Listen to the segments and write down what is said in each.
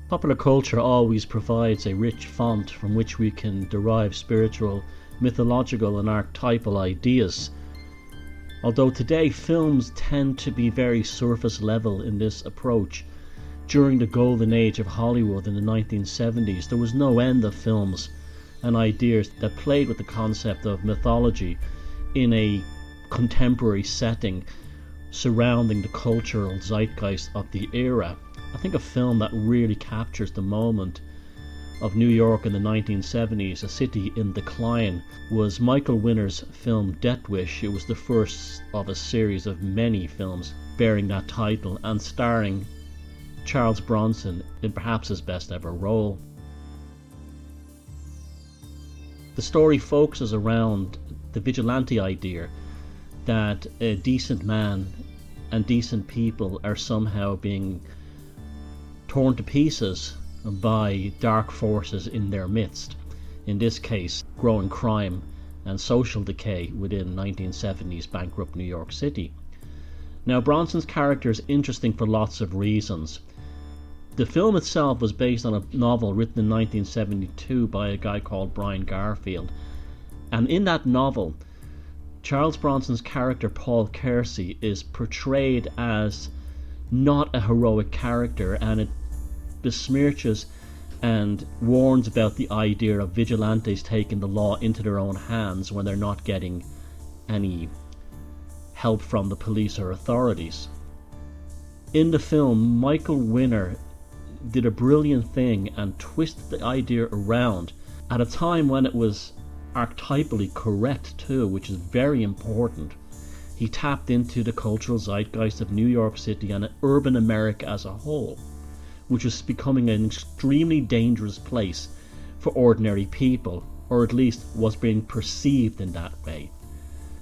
Popular culture always provides a rich font from which we can derive spiritual, mythological and archetypal ideas. Although today films tend to be very surface level in this approach, during the golden age of Hollywood in the 1970s there was no end of films and ideas that played with the concept of mythology in a contemporary setting surrounding the cultural zeitgeist of the era. I think a film that really captures the moment of New York in the 1970s, a city in decline, was Michael Winner's film Death Wish. It was the first of a series of many films bearing that title and starring Charles Bronson in perhaps his best ever role. The story focuses around the vigilante idea that a decent man and decent people are somehow being torn to pieces by dark forces in their midst, in this case growing crime and social decay within 1970s bankrupt New York City. Now, Bronson's character is interesting for lots of reasons. The film itself was based on a novel written in 1972 by a guy called Brian Garfield, and in that novel Charles Bronson's character Paul Kersey is portrayed as not a heroic character, and it besmirches and warns about the idea of vigilantes taking the law into their own hands when they're not getting any help from the police or authorities. In the film, Michael Winner did a brilliant thing and twisted the idea around at a time when it was archetypally correct too, which is very important. He tapped into the cultural zeitgeist of New York City and urban America as a whole, which was becoming an extremely dangerous place for ordinary people, or at least was being perceived in that way.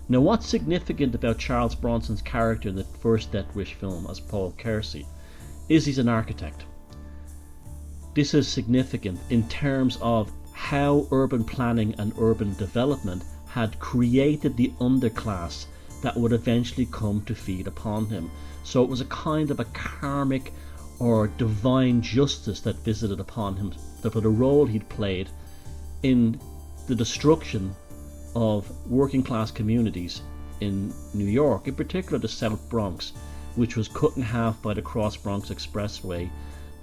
Now, what's significant about Charles Bronson's character in the first Death Wish film as Paul Kersey is he's an architect. This is significant in terms of how urban planning and urban development had created the underclass that would eventually come to feed upon him. So it was a kind of a karmic or divine justice that visited upon him for the role he'd played in the destruction of working class communities in New York, in particular the South Bronx, which was cut in half by the Cross Bronx Expressway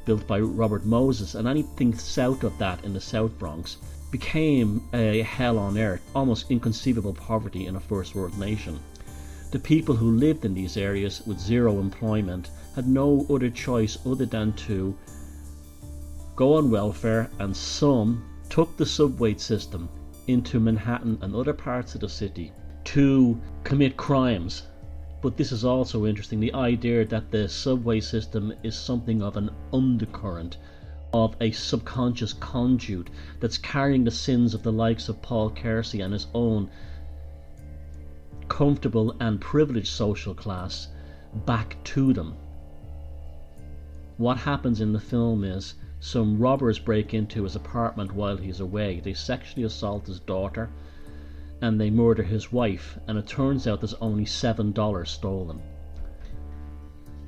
built by Robert Moses, and anything south of that in the South Bronx became a hell on earth, almost inconceivable poverty in a first world nation. The people who lived in these areas with zero employment had no other choice other than to go on welfare, and some took the subway system into Manhattan and other parts of the city to commit crimes. But this is also interesting, the idea that the subway system is something of an undercurrent, of a subconscious conduit that's carrying the sins of the likes of Paul Kersey and his own comfortable and privileged social class back to them. What happens in the film is some robbers break into his apartment while he's away. They sexually assault his daughter and they murder his wife, and it turns out there's only $7 stolen.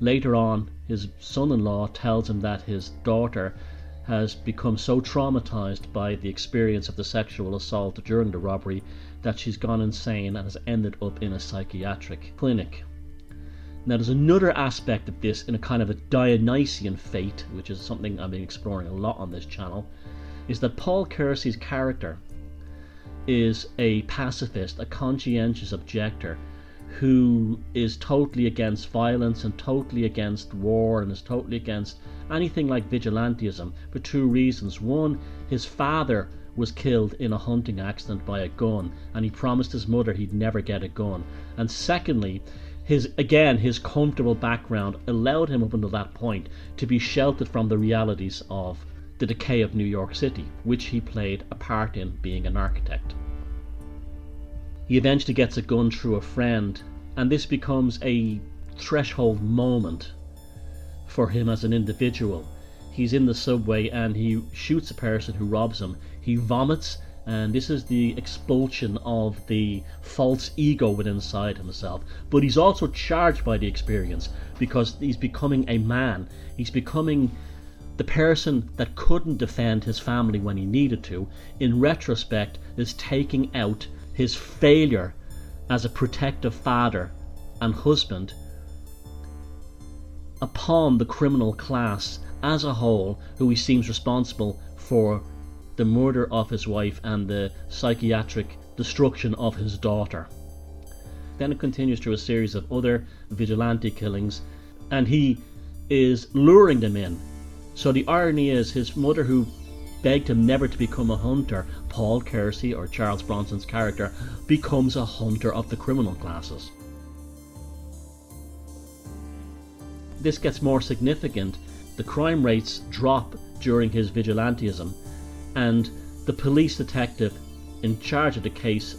Later on, his son-in-law tells him that his daughter has become so traumatized by the experience of the sexual assault during the robbery that she's gone insane and has ended up in a psychiatric clinic. Now, there's another aspect of this in a kind of a Dionysian fate, which is something I've been exploring a lot on this channel, is that Paul Kersey's character is a pacifist, a conscientious objector who is totally against violence and totally against war and is totally against anything like vigilantism for two reasons. One, his father was killed in a hunting accident by a gun and he promised his mother he'd never get a gun. And secondly, his comfortable background allowed him up until that point to be sheltered from the realities of the decay of New York City, which he played a part in being an architect. He eventually gets a gun through a friend, and this becomes a threshold moment for him as an individual. He's in the subway and he shoots a person who robs him. He vomits, and this is the expulsion of the false ego within inside himself. But he's also charged by the experience because he's becoming a man. He's becoming The person that couldn't defend his family when he needed to, in retrospect, is taking out his failure as a protective father and husband upon the criminal class as a whole, who he seems responsible for the murder of his wife and the psychiatric destruction of his daughter. Then it continues through a series of other vigilante killings, and he is luring them in. So the irony is, his mother, who begged him never to become a hunter, Paul Kersey, or Charles Bronson's character, becomes a hunter of the criminal classes. This gets more significant. The crime rates drop during his vigilantism, and the police detective in charge of the case,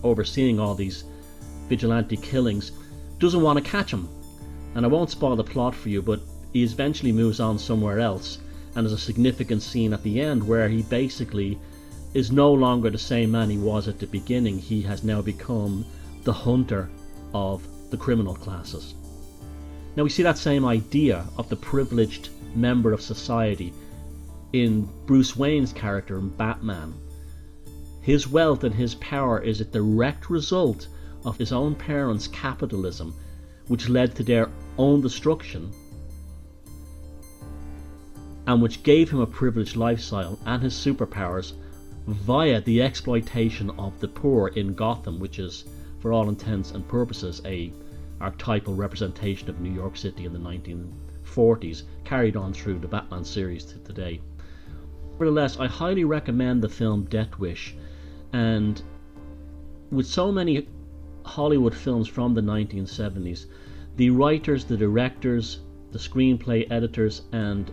overseeing all these vigilante killings, doesn't want to catch him. And I won't spoil the plot for you, but he eventually moves on somewhere else, and there's a significant scene at the end where he basically is no longer the same man he was at the beginning. He has now become the hunter of the criminal classes. Now we see that same idea of the privileged member of society in Bruce Wayne's character in Batman. His wealth and his power is a direct result of his own parents' capitalism, which led to their own destruction, and which gave him a privileged lifestyle and his superpowers via the exploitation of the poor in Gotham, which is, for all intents and purposes, a archetypal representation of New York City in the 1940s, carried on through the Batman series to today. Nevertheless, I highly recommend the film Death Wish, and with so many Hollywood films from the 1970s, the writers, the directors, the screenplay editors, and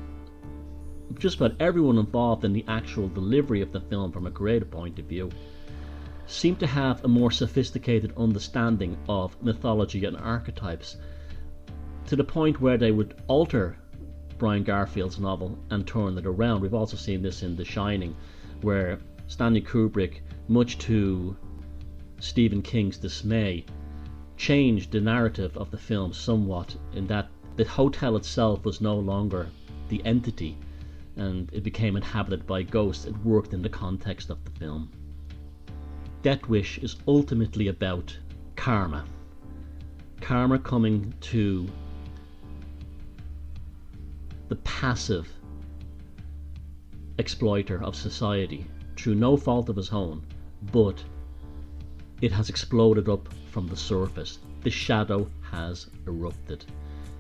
just about everyone involved in the actual delivery of the film from a creative point of view seem to have a more sophisticated understanding of mythology and archetypes, to the point where they would alter Brian Garfield's novel and turn it around. We've also seen this in The Shining, where Stanley Kubrick, much to Stephen King's dismay, changed the narrative of the film somewhat, in that the hotel itself was no longer the entity and it became inhabited by ghosts. It worked in the context of the film. Death Wish is ultimately about karma. Karma coming to the passive exploiter of society through no fault of his own, but it has exploded up from the surface. The shadow has erupted.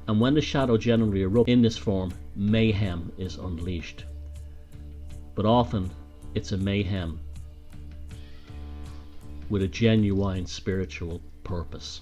And when the shadow generally erupts in this form, mayhem is unleashed. But often it's a mayhem with a genuine spiritual purpose.